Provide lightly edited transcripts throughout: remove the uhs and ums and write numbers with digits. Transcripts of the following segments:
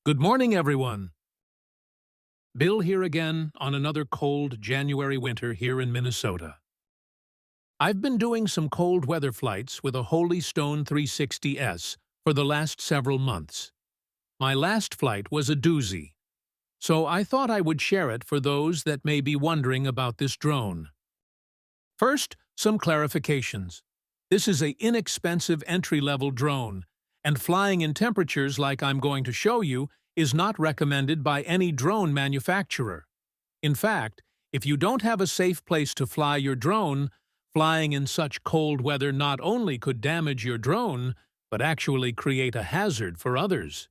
Good morning, everyone. Bill here again on another cold January winter here in Minnesota. I've been doing some cold weather flights with a Holy Stone 360S for the last several months. My last flight was a doozy, so I thought I would share it for those that may be wondering about this drone. First, some clarifications. This is an inexpensive entry-level drone, and flying in temperatures like I'm going to show you is not recommended by any drone manufacturer. In fact, if you don't have a safe place to fly your drone, flying in such cold weather not only could damage your drone, but actually create a hazard for others.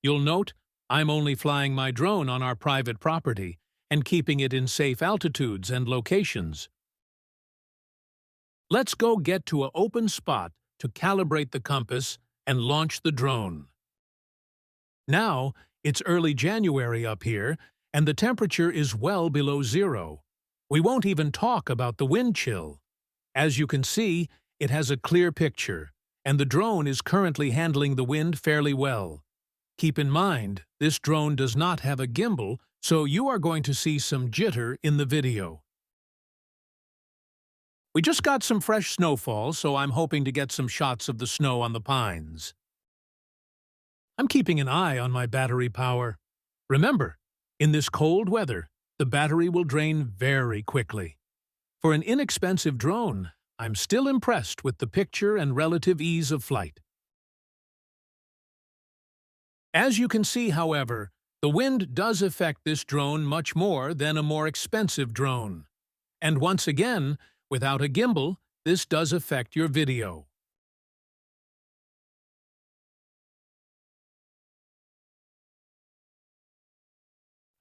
You'll note, I'm only flying my drone on our private property and keeping it in safe altitudes and locations. Let's go get to an open spot to calibrate the compass and launch the drone. Now, it's early January up here, and the temperature is well below zero. We won't even talk about the wind chill. As you can see, it has a clear picture, and the drone is currently handling the wind fairly well. Keep in mind, this drone does not have a gimbal, so you are going to see some jitter in the video. We just got some fresh snowfall, so I'm hoping to get some shots of the snow on the pines. I'm keeping an eye on my battery power. Remember, in this cold weather, the battery will drain very quickly. For an inexpensive drone, I'm still impressed with the picture and relative ease of flight. As you can see, however, the wind does affect this drone much more than a more expensive drone. And once again, without a gimbal, this does affect your video.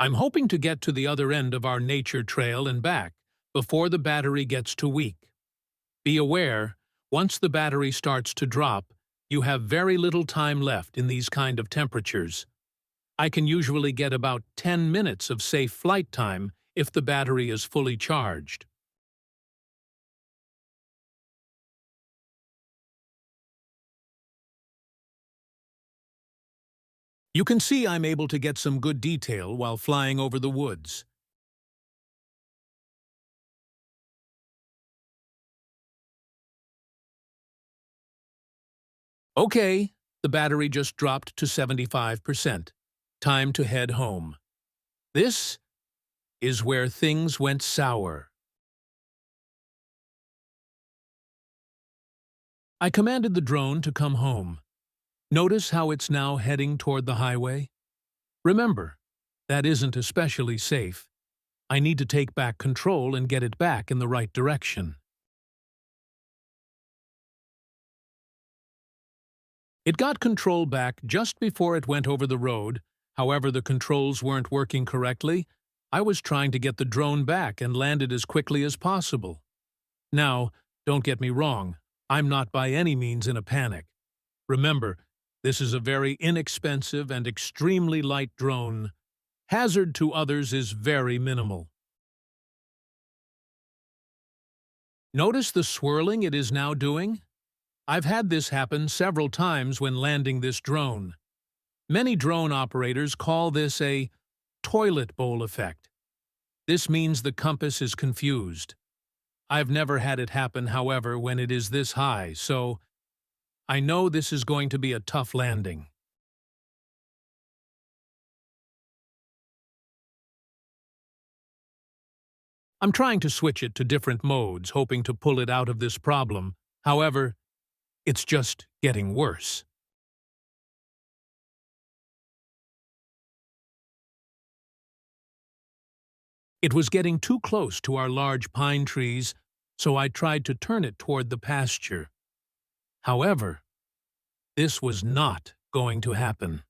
I'm hoping to get to the other end of our nature trail and back before the battery gets too weak. Be aware, once the battery starts to drop, you have very little time left in these kind of temperatures. I can usually get about 10 minutes of safe flight time if the battery is fully charged. You can see I'm able to get some good detail while flying over the woods. Okay, the battery just dropped to 75%. Time to head home. This is where things went sour. I commanded the drone to come home. Notice how it's now heading toward the highway? Remember, that isn't especially safe. I need to take back control and get it back in the right direction. It got control back just before it went over the road. However, the controls weren't working correctly. I was trying to get the drone back and land it as quickly as possible. Now, don't get me wrong, I'm not by any means in a panic. Remember, this is a very inexpensive and extremely light drone. Hazard to others is very minimal. Notice the swirling it is now doing? I've had this happen several times when landing this drone. Many drone operators call this a toilet bowl effect. This means the compass is confused. I've never had it happen, however, when it is this high, so I know this is going to be a tough landing. I'm trying to switch it to different modes, hoping to pull it out of this problem. However, it's just getting worse. It was getting too close to our large pine trees, so I tried to turn it toward the pasture. However, this was not going to happen.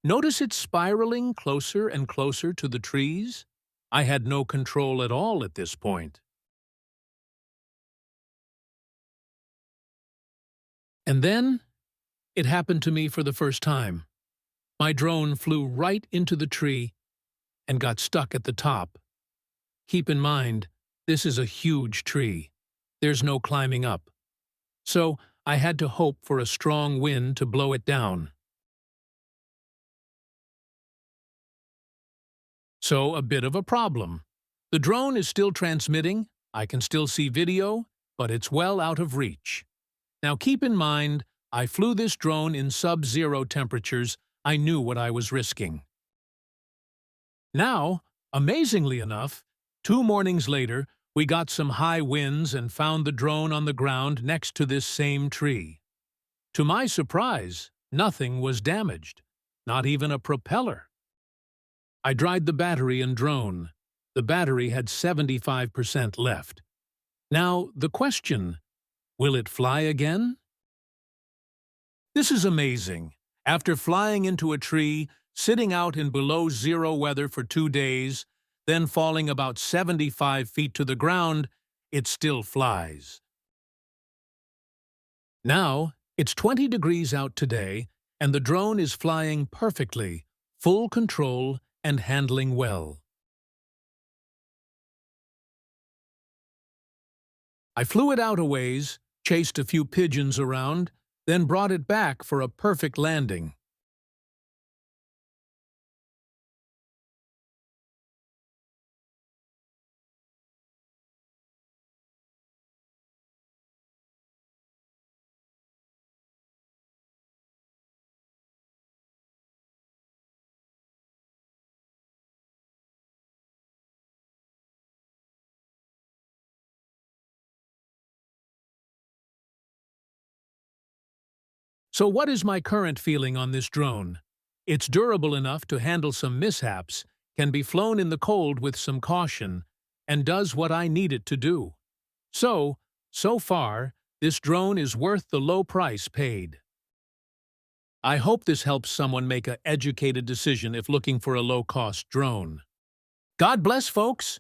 Notice it spiraling closer and closer to the trees? I had no control at all at this point. And then, it happened to me for the first time. My drone flew right into the tree and got stuck at the top. Keep in mind, this is a huge tree. There's no climbing up. So I had to hope for a strong wind to blow it down. So, a bit of a problem. The drone is still transmitting, I can still see video, but it's well out of reach. Now keep in mind, I flew this drone in sub-zero temperatures. I knew what I was risking. Now, amazingly enough, 2 mornings later, we got some high winds and found the drone on the ground next to this same tree. To my surprise, nothing was damaged, not even a propeller. I dried the battery and drone. The battery had 75% left. Now, the question, will it fly again? This is amazing. After flying into a tree, sitting out in below-zero weather for 2 days, then falling about 75 feet to the ground, it still flies. Now, it's 20 degrees out today, and the drone is flying perfectly, full control and handling well. I flew it out a ways, chased a few pigeons around, then brought it back for a perfect landing. So what is my current feeling on this drone? It's durable enough to handle some mishaps, can be flown in the cold with some caution, and does what I need it to do. So far, this drone is worth the low price paid. I hope this helps someone make an educated decision if looking for a low-cost drone. God bless, folks!